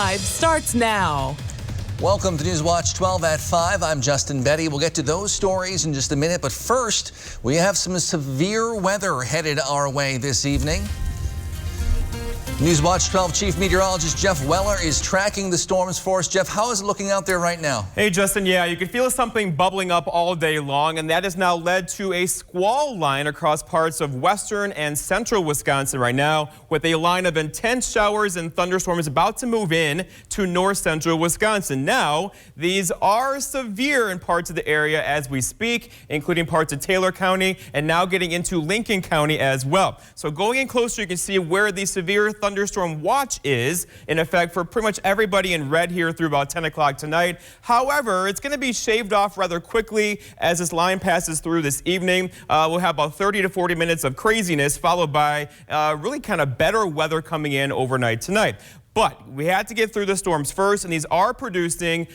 Starts now. Welcome to Newswatch 12 at 5. I'm Justin Betty. We'll get to those stories in just a minute, but first, we have some severe weather headed our way this evening. Newswatch 12 Chief Meteorologist Jeff Weller is tracking the storms for us. Jeff, how is it looking out there right now? Hey, Justin, yeah, you can feel something bubbling up all day long, and that has now led to a squall line across parts of western and central Wisconsin right now, with a line of intense showers and thunderstorms about to move in to north central Wisconsin. Now, these are severe in parts of the area as we speak, including parts of Taylor County and now getting into Lincoln County as well. So going in closer, you can see where the severe thunderstorm watch is in effect for pretty much everybody in red here through about 10 o'clock tonight. However, it's going to be shaved off rather quickly as this line passes through this evening. We'll have about 30 to 40 minutes of craziness followed by really kind of better weather coming in overnight tonight. But we had to get through the storms first, and these are producing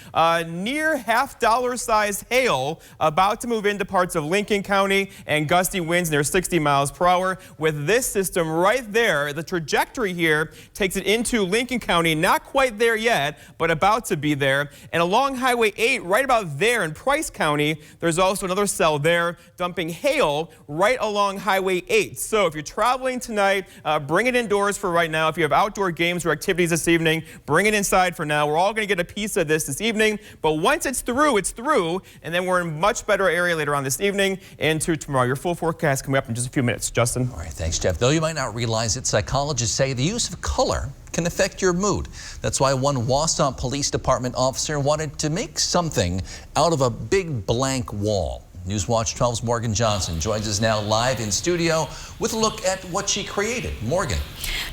near $half sized hail about to move into parts of Lincoln County and gusty winds near 60 miles per hour. With this system right there, the trajectory here takes it into Lincoln County, not quite there yet, but about to be there. And along Highway 8, right about there in Price County, there's also another cell there dumping hail right along Highway 8. So if you're traveling tonight, bring it indoors for right now. If you have outdoor games or activities this evening, bring it inside for now. We're all going to get a piece of this evening, but once it's through, and then we're in a much better area later on this evening into tomorrow. Your full forecast coming up in just a few minutes. Justin. All right, thanks, Jeff. Though you might not realize it, psychologists say the use of color can affect your mood. That's why one Wausau Police Department officer wanted to make something out of a big blank wall. Newswatch 12's Morgan Johnson joins us now live in studio with a look at what she created. Morgan.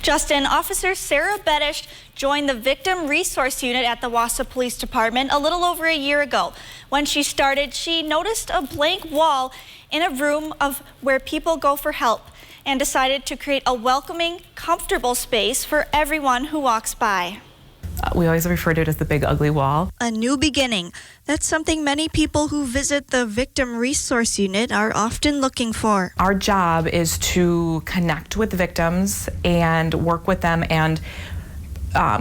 Justin, Officer Sarah Bettish joined the Victim Resource Unit at the Wausau Police Department a little over a year ago. When she started, she noticed a blank wall in a room of where people go for help and decided to create a welcoming, comfortable space for everyone who walks by. We always refer to it as the big ugly wall. A new beginning. That's something many people who visit the Victim Resource Unit are often looking for. Our job is to connect with victims and work with them and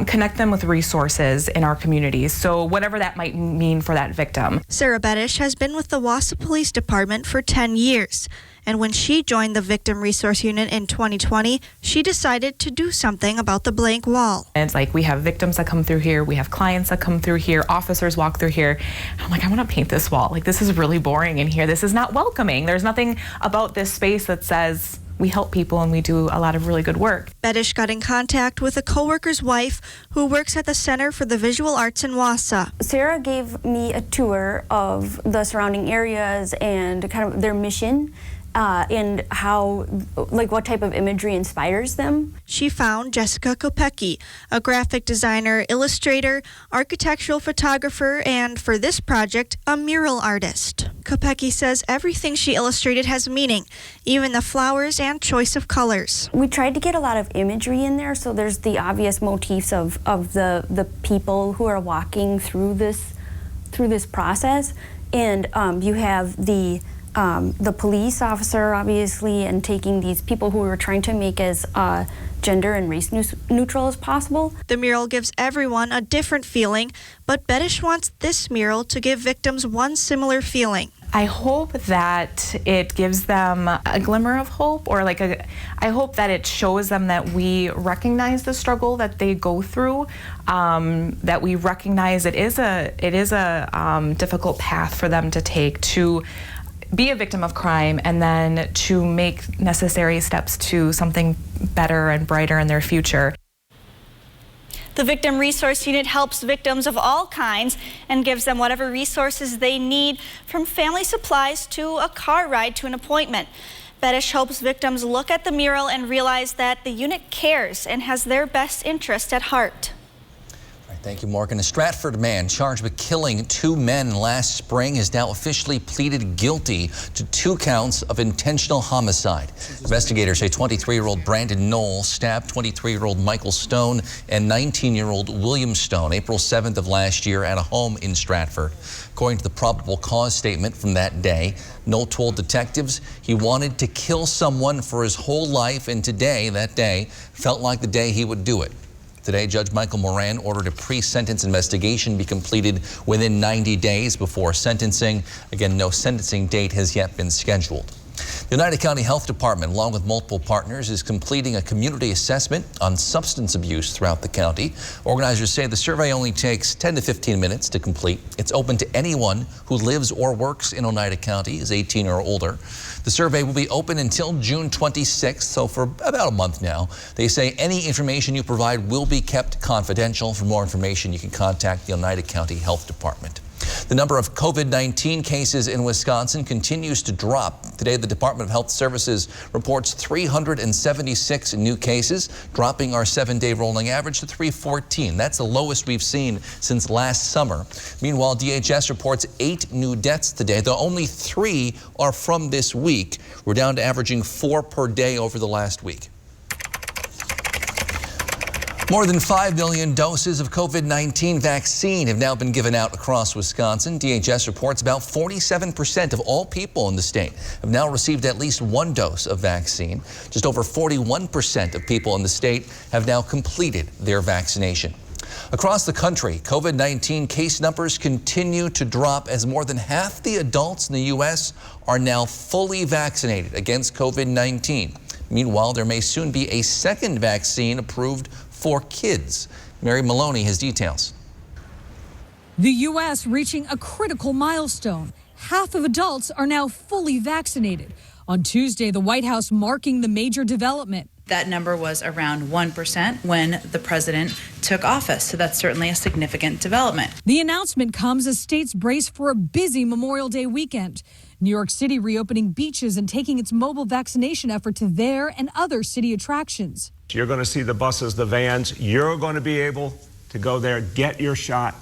connect them with resources in our communities. So whatever that might mean for that victim. Sarah Bettish has been with the Wausau Police Department for 10 years. And when she joined the Victim Resource Unit in 2020, she decided to do something about the blank wall. And it's like we have victims that come through here, we have clients that come through here, officers walk through here. And I'm like, I want to paint this wall. Like, this is really boring in here. This is not welcoming. There's nothing about this space that says we help people and we do a lot of really good work. Bettish got in contact with a coworker's wife who works at the Center for the Visual Arts in Wausau. Sarah gave me a tour of the surrounding areas and kind of their mission. And how, like, what type of imagery inspires them. She found Jessica Kopecki, a graphic designer, illustrator, architectural photographer, and for this project, a mural artist. Kopecki says everything she illustrated has meaning, even the flowers and choice of colors. We tried to get a lot of imagery in there, so there's the obvious motifs of the people who are walking through this process, and you have the police officer, obviously, and taking these people who we were trying to make as gender and race neutral as possible. The mural gives everyone a different feeling, but Bettish wants this mural to give victims one similar feeling. I hope that it gives them a glimmer of hope, or I hope that it shows them that we recognize the struggle that they go through, that we recognize it is a difficult path for them to take to be a victim of crime and then to make necessary steps to something better and brighter in their future. The Victim Resource Unit helps victims of all kinds and gives them whatever resources they need, from family supplies to a car ride to an appointment. Bettish hopes victims look at the mural and realize that the unit cares and has their best interest at heart. Thank you, Morgan. A Stratford man charged with killing 2 men last spring has now officially pleaded guilty to 2 counts of intentional homicide. Investigators say 23-year-old Brandon Knoll stabbed 23-year-old Michael Stone and 19-year-old William Stone April 7th of last year at a home in Stratford. According to the probable cause statement from that day, Knoll told detectives he wanted to kill someone for his whole life, and today, that day, felt like the day he would do it. Today, Judge Michael Moran ordered a pre-sentence investigation be completed within 90 days before sentencing. Again, no sentencing date has yet been scheduled. The Oneida County Health Department, along with multiple partners, is completing a community assessment on substance abuse throughout the county. Organizers say the survey only takes 10 to 15 minutes to complete. It's open to anyone who lives or works in Oneida County, is 18 or older. The survey will be open until June 26th, so for about a month now. They say any information you provide will be kept confidential. For more information, you can contact the Oneida County Health Department. The number of COVID-19 cases in Wisconsin continues to drop. Today, the Department of Health Services reports 376 new cases, dropping our 7-day rolling average to 314. That's the lowest we've seen since last summer. Meanwhile, DHS reports 8 new deaths today, though only 3 are from this week. We're down to averaging 4 per day over the last week. More than 5 million doses of COVID-19 vaccine have now been given out across Wisconsin. DHS reports about 47% of all people in the state have now received at least 1 dose of vaccine. Just over 41% of people in the state have now completed their vaccination. Across the country, COVID-19 case numbers continue to drop as more than half the adults in the U.S. are now fully vaccinated against COVID-19. Meanwhile, there may soon be a second vaccine approved for kids. Mary Maloney has details. The U.S. reaching a critical milestone. Half of adults are now fully vaccinated. On Tuesday, the White House marking the major development. That number was around 1% when the president took office, so that's certainly a significant development. The announcement comes as states brace for a busy Memorial Day weekend. New York City reopening beaches and taking its mobile vaccination effort to their and other city attractions. You're going to see the buses, the vans. You're going to be able to go there, get your shot,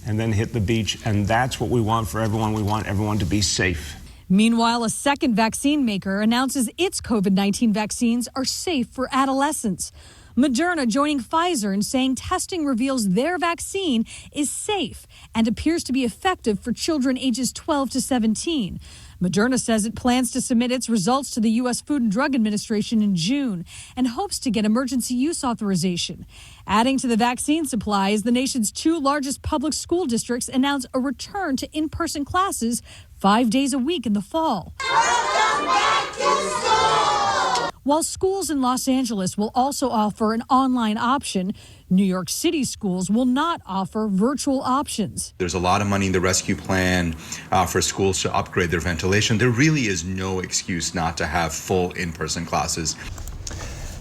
and then hit the beach. And that's what we want for everyone. We want everyone to be safe. Meanwhile, a second vaccine maker announces its COVID-19 vaccines are safe for adolescents. Moderna joining Pfizer in saying testing reveals their vaccine is safe and appears to be effective for children ages 12 to 17. Moderna says it plans to submit its results to the U.S. Food and Drug Administration in June and hopes to get emergency use authorization. Adding to the vaccine supply as the nation's 2 largest public school districts announce a return to in-person classes 5 days a week in the fall. Welcome back to school! While schools in Los Angeles will also offer an online option, New York City schools will not offer virtual options. There's a lot of money in the rescue plan for schools to upgrade their ventilation. There really is no excuse not to have full in-person classes.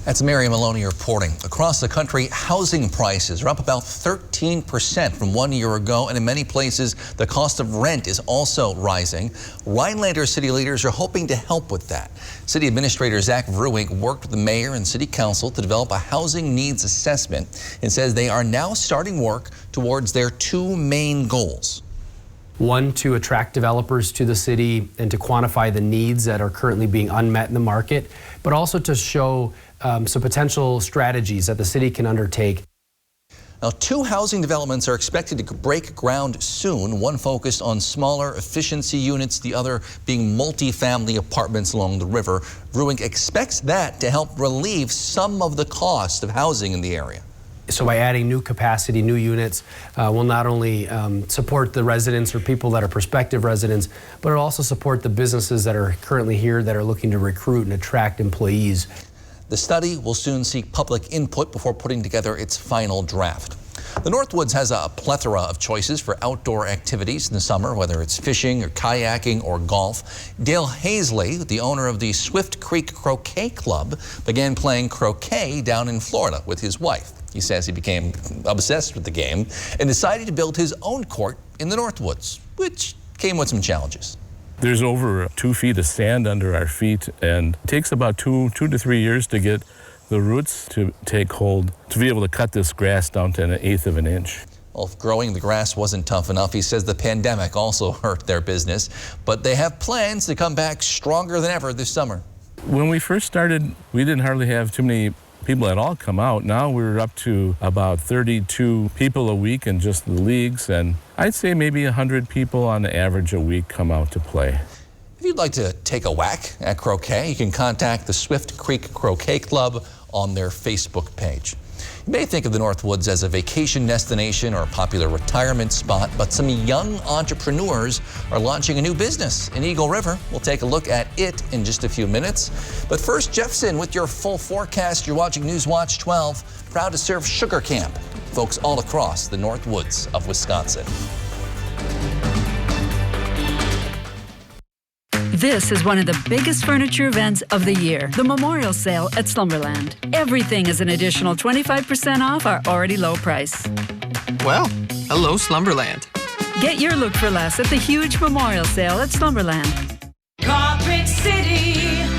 That's Mary Maloney reporting. Across the country, housing prices are up about 13% from 1 year ago, and in many places, the cost of rent is also rising. Rhinelander city leaders are hoping to help with that. City Administrator Zach Vruwink worked with the mayor and city council to develop a housing needs assessment and says they are now starting work towards their 2 main goals. One, to attract developers to the city and to quantify the needs that are currently being unmet in the market, but also to show some potential strategies that the city can undertake. Now, 2 housing developments are expected to break ground soon, one focused on smaller efficiency units, the other being multi-family apartments along the river. Vruwink expects that to help relieve some of the cost of housing in the area. So by adding new capacity, new units, will not only support the residents or people that are prospective residents, but it'll also support the businesses that are currently here that are looking to recruit and attract employees. The study will soon seek public input before putting together its final draft. The Northwoods has a plethora of choices for outdoor activities in the summer, whether it's fishing or kayaking or golf. Dale Hazley, the owner of the Swift Creek Croquet Club, began playing croquet down in Florida with his wife. He says he became obsessed with the game and decided to build his own court in the Northwoods, which came with some challenges. There's over 2 feet of sand under our feet, and it takes about 2 to 3 years to get the roots to take hold, to be able to cut this grass down to 1/8 of an inch. Well, if growing the grass wasn't tough enough, he says the pandemic also hurt their business, but they have plans to come back stronger than ever this summer. When we first started, we didn't hardly have too many people at all come out. Now we're up to about 32 people a week in just the leagues, and I'd say maybe 100 people on average a week come out to play. If you'd like to take a whack at croquet, you can contact the Swift Creek Croquet Club on their Facebook page. You may think of the Northwoods as a vacation destination or a popular retirement spot, but some young entrepreneurs are launching a new business in Eagle River. We'll take a look at it in just a few minutes. But first, Jeff's in with your full forecast. You're watching News Watch 12, proud to serve Sugar Camp, folks all across the Northwoods of Wisconsin. This is one of the biggest furniture events of the year, the Memorial Sale at Slumberland. Everything is an additional 25% off our already low price. Well, hello, Slumberland. Get your look for less at the huge Memorial Sale at Slumberland. Carpet City.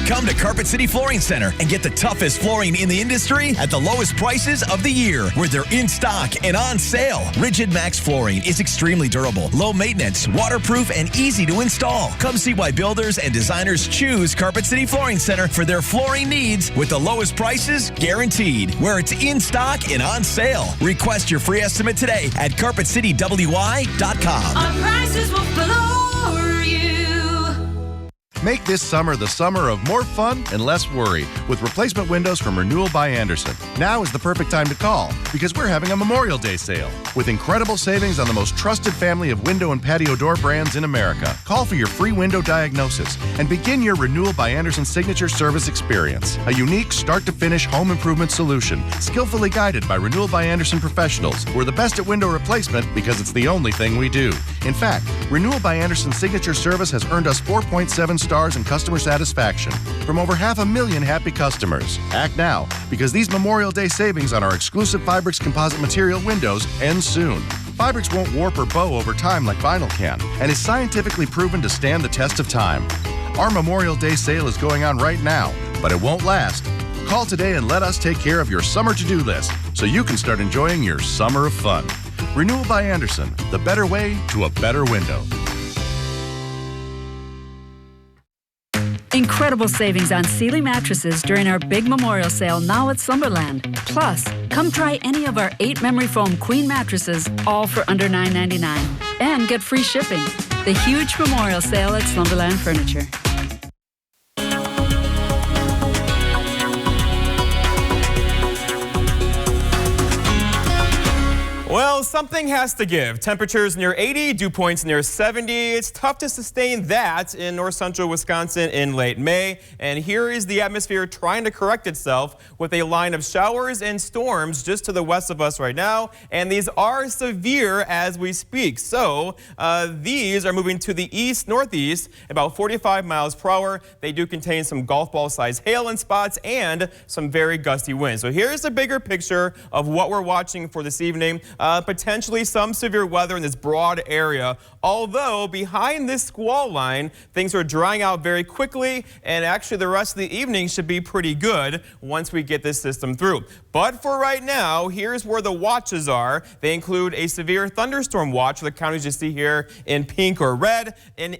Come to Carpet City Flooring Center and get the toughest flooring in the industry at the lowest prices of the year, where they're in stock and on sale. Rigid Max flooring is extremely durable, low maintenance, waterproof, and easy to install. Come see why builders and designers choose Carpet City Flooring Center for their flooring needs, with the lowest prices guaranteed, where it's in stock and on sale. Request your free estimate today at carpetcitywy.com. Our prices will floor you. Make this summer the summer of more fun and less worry with replacement windows from Renewal by Andersen. Now is the perfect time to call because we're having a Memorial Day sale with incredible savings on the most trusted family of window and patio door brands in America. Call for your free window diagnosis and begin your Renewal by Andersen signature service experience. A unique start-to-finish home improvement solution, skillfully guided by Renewal by Andersen professionals who are the best at window replacement because it's the only thing we do. In fact, Renewal by Andersen signature service has earned us 4.7 stars in customer satisfaction from over 500,000 happy customers. Act now, because these Memorial Day savings on our exclusive Fibrix composite material windows end soon. Fibrix won't warp or bow over time like vinyl can, and is scientifically proven to stand the test of time. Our Memorial Day sale is going on right now, but it won't last. Call today and let us take care of your summer to-do list so you can start enjoying your summer of fun. Renewal by Andersen, the better way to a better window. Incredible savings on Sealy mattresses during our big Memorial Sale now at Slumberland. Plus, come try any of our 8 memory foam queen mattresses, all for under $9.99. And get free shipping. The huge Memorial Sale at Slumberland Furniture. Well, something has to give. Temperatures near 80, dew points near 70. It's tough to sustain that in north central Wisconsin in late May. And here is the atmosphere trying to correct itself with a line of showers and storms just to the west of us right now. And these are severe as we speak. So these are moving to the east, northeast, about 45 miles per hour. They do contain some golf ball sized hail in spots and some very gusty winds. So here's the bigger picture of what we're watching for this evening. Potentially some severe weather in this broad area, although behind this squall line, things are drying out very quickly, and actually the rest of the evening should be pretty good once we get this system through. But for right now, here's where the watches are. They include a severe thunderstorm watch for the counties you see here in pink or red, and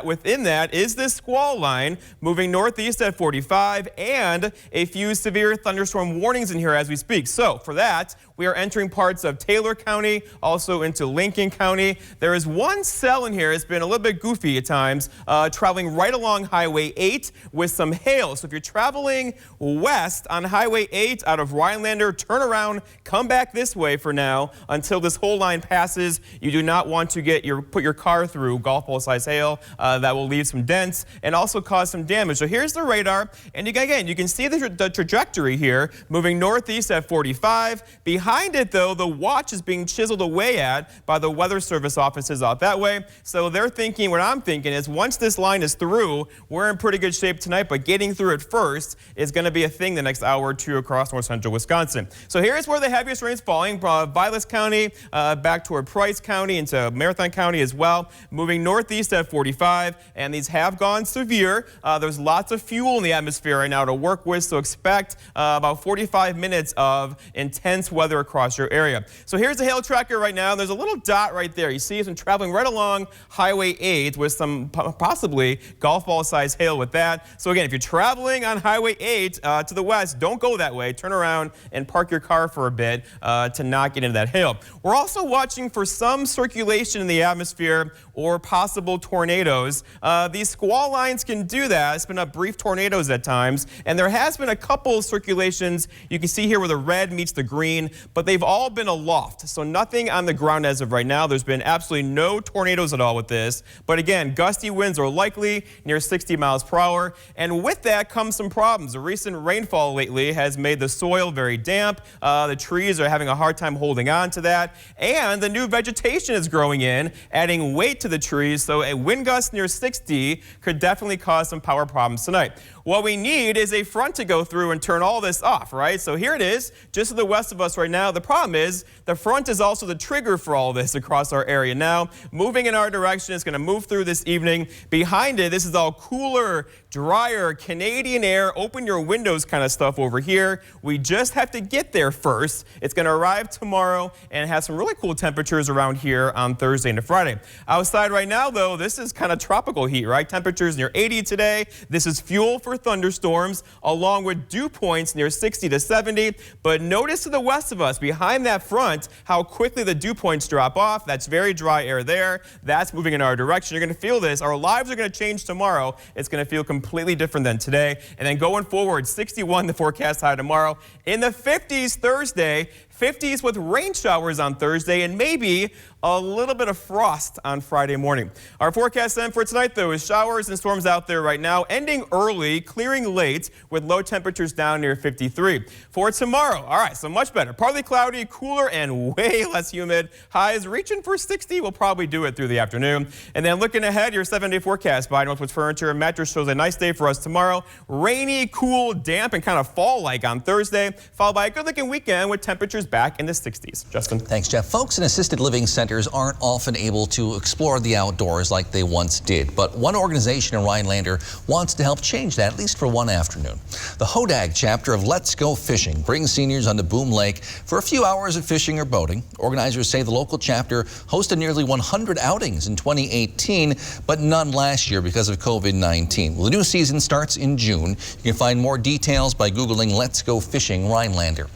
within that is this squall line moving northeast at 45, and a few severe thunderstorm warnings in here as we speak. So for that, we are entering parts of Taylor County, also into Lincoln County. There is one cell in here that's been a little bit goofy at times, traveling right along Highway 8 with some hail. So if you're traveling west on Highway 8 out of Rhinelander, turn around, come back this way for now until this whole line passes. You do not want to put your car through golf ball size hail. That will leave some dents and also cause some damage. So here's the radar, and again, you can see the trajectory here, moving northeast at 45. Behind it, though, the watch is being chiseled away at by the Weather Service offices out that way. So they're thinking, what I'm thinking is once this line is through, we're in pretty good shape tonight, but getting through it first is going to be a thing the next hour or two across north central Wisconsin. So here's where the heaviest rain's falling. Vilas County, back toward Price County, into Marathon County as well, moving northeast at 45, and these have gone severe. There's lots of fuel in the atmosphere right now to work with, so expect about 45 minutes of intense weather across your area. So here's the hail tracker right now. There's a little dot right there. You see it's been traveling right along Highway 8 with some possibly golf ball size hail with that. So again, if you're traveling on Highway 8 to the west, don't go that way. Turn around around and park your car for a bit to not get into that hail. We're also watching for some circulation in the atmosphere or possible tornadoes. These squall lines can do that, spin up brief tornadoes at times, and there has been a couple circulations you can see here where the red meets the green, but they've all been aloft, so nothing on the ground as of right now. There's been absolutely no tornadoes at all with this, but again, gusty winds are likely near 60 miles per hour, and with that comes some problems. The recent rainfall lately has made the soil very damp. The trees are having a hard time holding on to that, and the new vegetation is growing in, adding weight to the trees, so a wind gust near 60 could definitely cause some power problems tonight. What we need is a front to go through and turn all this off, right? So here it is, just to the west of us right now. The problem is the front is also the trigger for all this across our area now. Moving in our direction, it's going to move through this evening. Behind it, this is all cooler, drier, Canadian air, open your windows kind of stuff over here. We just have to get there first. It's going to arrive tomorrow and have some really cool temperatures around here on Thursday into Friday. Outside right now, though, this is kind of tropical heat, right? Temperatures near 80 today. This is fuel for thunderstorms, along with dew points near 60 to 70. But notice to the west of us, behind that front, how quickly the dew points drop off. That's very dry air there. That's moving in our direction. You're going to feel this. Our lives are going to change tomorrow. It's going to feel completely different than today. And then going forward, 61 the forecast high tomorrow. In the 50s Thursday, 50s with rain showers on Thursday, and maybe a little bit of frost on Friday morning. Our forecast then for tonight, though, is showers and storms out there right now, ending early, clearing late, with low temperatures down near 53. For tomorrow, all right, so much better. Partly cloudy, cooler, and way less humid. Highs reaching for 60. We'll probably do it through the afternoon. And then looking ahead, your 7-day forecast by Northwoods Furniture and Mattress shows a nice day for us tomorrow. Rainy, cool, damp, and kind of fall-like on Thursday, followed by a good-looking weekend with temperatures back in the 60s. Justin. Thanks, Jeff. Folks in assisted living centers aren't often able to explore the outdoors like they once did, but one organization in Rhinelander wants to help change that, at least for one afternoon. The Hodag chapter of Let's Go Fishing brings seniors onto Boom Lake for a few hours of fishing or boating. Organizers say the local chapter hosted nearly 100 outings in 2018, but none last year because of COVID-19. Well, the new season starts in June. You can find more details by Googling Let's Go Fishing Rhinelander.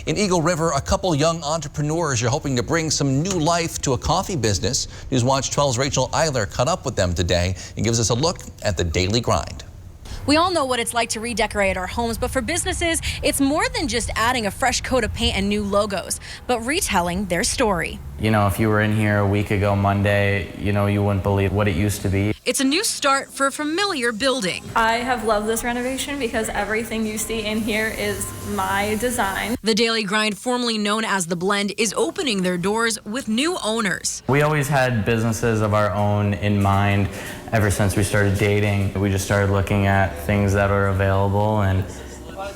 In Eagle River, a couple young entrepreneurs are hoping to bring some new life to a coffee business. Newswatch 12's Rachel Eiler caught up with them today and gives us a look at the daily grind. We all know what it's like to redecorate our homes, but for businesses, it's more than just adding a fresh coat of paint and new logos, but retelling their story. You know, if you were in here a week ago Monday, you wouldn't believe what it used to be. It's a new start for a familiar building. I have loved this renovation because everything you see in here is my design. The Daily Grind, formerly known as The Blend, is opening their doors with new owners. We always had businesses of our own in mind ever since we started dating. We just started looking at things that are available, and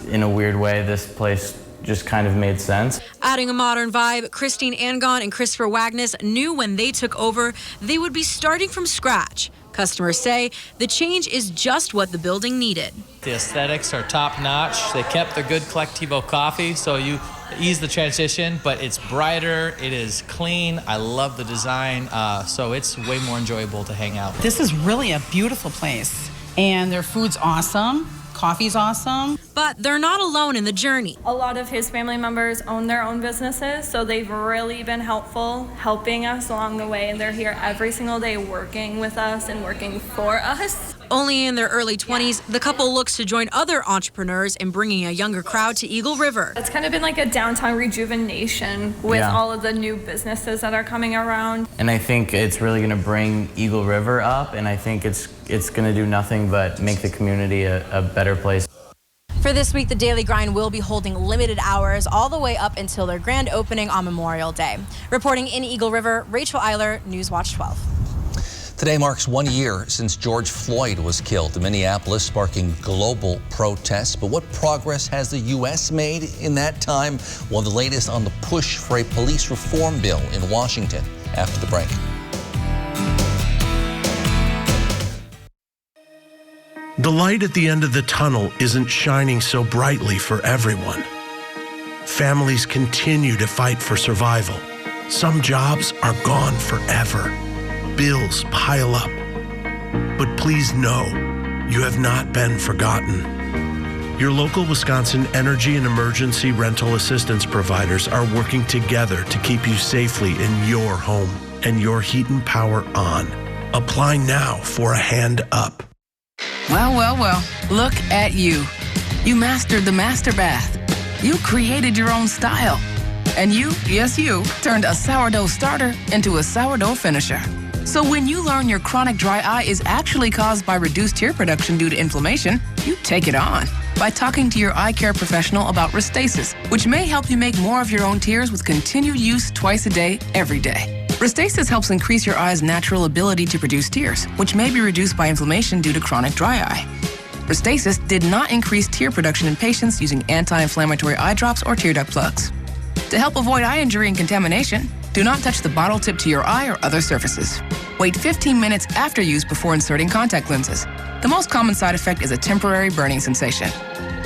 in a weird way, this place just kind of made sense. Adding a modern vibe, Christine Angon and Christopher Wagnes knew when they took over, they would be starting from scratch. Customers say the change is just what the building needed. The aesthetics are top notch. They kept the good Collectivo coffee, so you ease the transition, but it's brighter, it is clean. I love the design, so it's way more enjoyable to hang out. This is really a beautiful place, and their food's awesome. Coffee's awesome. But they're not alone in the journey. A lot of his family members own their own businesses, so they've really been helpful, helping us along the way, and they're here every single day working with us and working for us. Only in their early 20s, the couple looks to join other entrepreneurs in bringing a younger crowd to Eagle River. It's kind of been like a downtown rejuvenation with all of the new businesses that are coming around. And I think it's really going to bring Eagle River up, and I think it's going to do nothing but make the community a better place. For this week, the Daily Grind will be holding limited hours all the way up until their grand opening on Memorial Day. Reporting in Eagle River, Rachel Eiler, Newswatch 12. Today marks 1 year since George Floyd was killed in Minneapolis, sparking global protests. But what progress has the U.S. made in that time? Well, the latest on the push for a police reform bill in Washington after the break. The light at the end of the tunnel isn't shining so brightly for everyone. Families continue to fight for survival. Some jobs are gone forever. Bills pile up. But please know, you have not been forgotten. Your local Wisconsin energy and emergency rental assistance providers are working together to keep you safely in your home and your heat and power on. Apply now for a hand up. Well, well, well, look at you. You mastered the master bath. You created your own style. And you, yes you, turned a sourdough starter into a sourdough finisher. So when you learn your chronic dry eye is actually caused by reduced tear production due to inflammation, you take it on by talking to your eye care professional about Restasis, which may help you make more of your own tears with continued use twice a day, every day. Restasis helps increase your eye's natural ability to produce tears, which may be reduced by inflammation due to chronic dry eye. Restasis did not increase tear production in patients using anti-inflammatory eye drops or tear duct plugs. To help avoid eye injury and contamination, do not touch the bottle tip to your eye or other surfaces. Wait 15 minutes after use before inserting contact lenses. The most common side effect is a temporary burning sensation.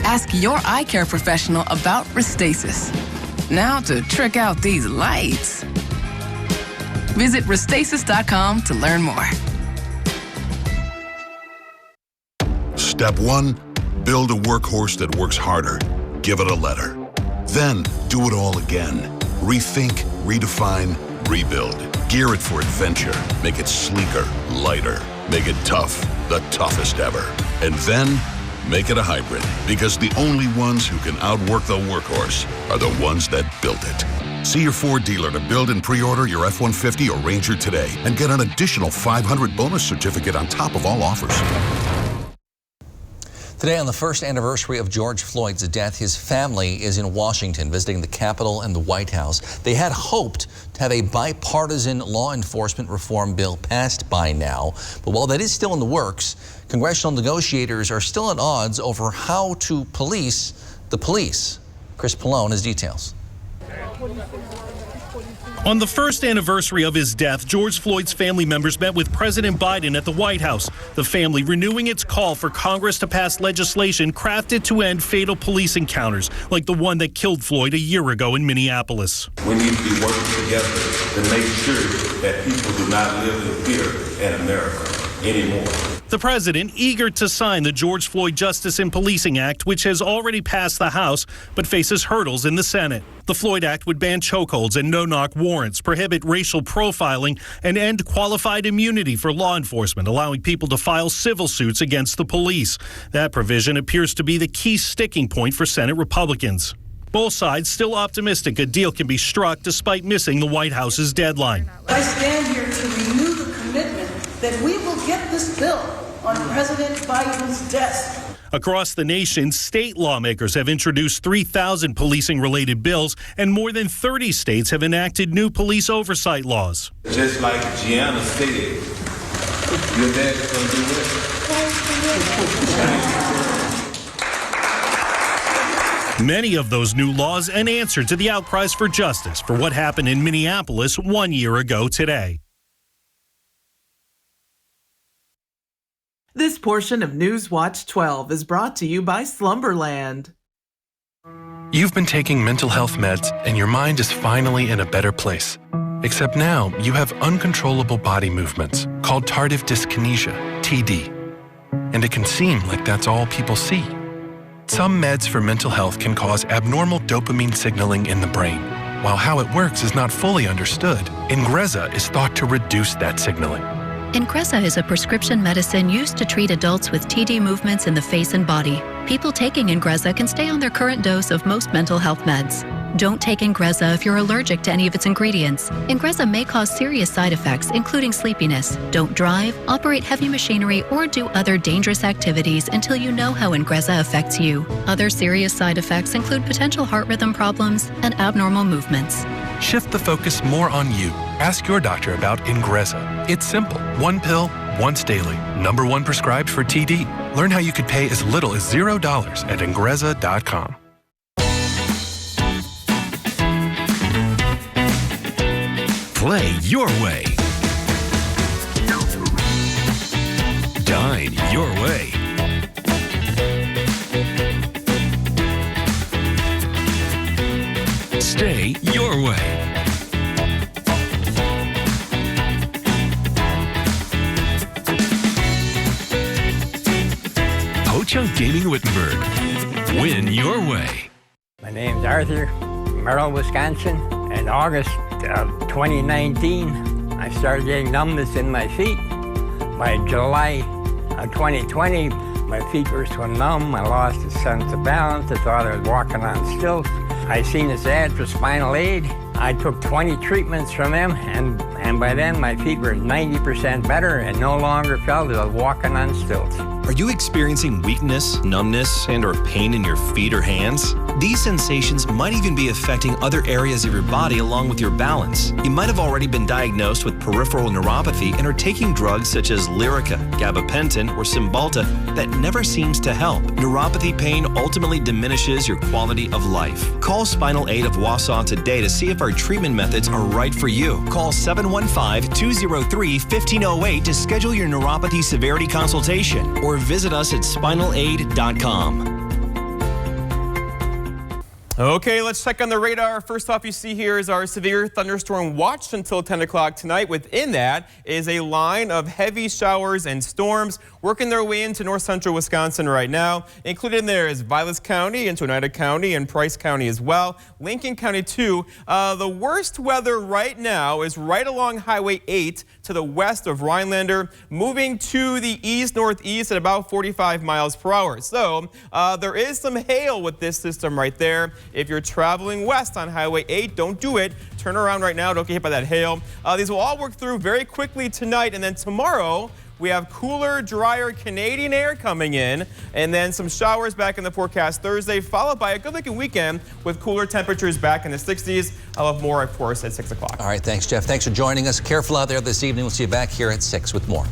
Ask your eye care professional about Restasis. Now to trick out these lights. Visit Restasis.com to learn more. Step 1, build a workhorse that works harder. Give it a letter. Then do it all again. Rethink, redefine, rebuild. Gear it for adventure. Make it sleeker, lighter. Make it tough, the toughest ever. And then make it a hybrid, because the only ones who can outwork the workhorse are the ones that built it. See your Ford dealer to build and pre-order your F-150 or Ranger today and get an additional $500 bonus certificate on top of all offers. Today, on the first anniversary of George Floyd's death, his family is in Washington visiting the Capitol and the White House. They had hoped to have a bipartisan law enforcement reform bill passed by now. But while that is still in the works, congressional negotiators are still at odds over how to police the police. Chris Pallone has details. On the first anniversary of his death, George Floyd's family members met with President Biden at the White House, the family renewing its call for Congress to pass legislation crafted to end fatal police encounters, like the one that killed Floyd a year ago in Minneapolis. We need to be working together to make sure that people do not live in fear in America anymore. The president eager to sign the George Floyd Justice in Policing Act, which has already passed the House but faces hurdles in the Senate. The Floyd Act would ban chokeholds and no-knock warrants, prohibit racial profiling, and end qualified immunity for law enforcement, allowing people to file civil suits against the police. That provision appears to be the key sticking point for Senate Republicans. Both sides still optimistic a deal can be struck despite missing the White House's deadline. I stand here to renew the commitment that we will get this bill on President Biden's desk. Across the nation, state lawmakers have introduced 3,000 policing-related bills, and more than 30 states have enacted new police oversight laws. Just like Gianna said, your dad is going to do it. Many of those new laws an answer to the outcries for justice for what happened in Minneapolis 1 year ago today. This portion of Newswatch 12 is brought to you by Slumberland. You've been taking mental health meds and your mind is finally in a better place. Except now you have uncontrollable body movements called tardive dyskinesia, TD. And it can seem like that's all people see. Some meds for mental health can cause abnormal dopamine signaling in the brain. While how it works is not fully understood, Ingrezza is thought to reduce that signaling. Ingrezza is a prescription medicine used to treat adults with TD movements in the face and body. People taking Ingrezza can stay on their current dose of most mental health meds. Don't take Ingrezza if you're allergic to any of its ingredients. Ingrezza may cause serious side effects, including sleepiness. Don't drive, operate heavy machinery, or do other dangerous activities until you know how Ingrezza affects you. Other serious side effects include potential heart rhythm problems and abnormal movements. Shift the focus more on you. Ask your doctor about Ingrezza. It's simple. One pill, once daily. #1 prescribed for TD. Learn how you could pay as little as $0 at Ingrezza.com. Play your way. Dine your way. Stay your way. Ho Chunk Gaming Wittenberg. Win your way. My name's Arthur, Merrill, Wisconsin. In August of 2019, I started getting numbness in my feet. By July of 2020, my feet were so numb, I lost a sense of balance. I thought I was walking on stilts. I seen this ad for Spinal Aid. I took 20 treatments from them, and by then my feet were 90% better and no longer felt as I was walking on stilts. Are you experiencing weakness, numbness, and/or pain in your feet or hands? These sensations might even be affecting other areas of your body along with your balance. You might have already been diagnosed with peripheral neuropathy and are taking drugs such as Lyrica, gabapentin, or Cymbalta that never seems to help. Neuropathy pain ultimately diminishes your quality of life. Call Spinal Aid of Wausau today to see if our treatment methods are right for you. Call 715-203-1508 to schedule your neuropathy severity consultation or visit us at spinalaid.com. Okay, let's check on the radar. First off, you see here is our severe thunderstorm watch until 10 o'clock tonight. Within that is a line of heavy showers and storms working their way into north central Wisconsin right now. Included in there is Vilas County, into Oneida County, and Price County as well. Lincoln County too. The worst weather right now is right along Highway 8 to the west of Rhinelander, moving to the east-northeast at about 45 miles per hour. So there is some hail with this system right there. If you're traveling west on Highway 8, don't do it. Turn around right now. Don't get hit by that hail. These will all work through very quickly tonight, and then tomorrow we have cooler, drier Canadian air coming in, and then some showers back in the forecast Thursday, followed by a good-looking weekend with cooler temperatures back in the 60s. I'll have more, of course, at 6 o'clock. All right, thanks, Jeff. Thanks for joining us. Careful out there this evening. We'll see you back here at 6 with more.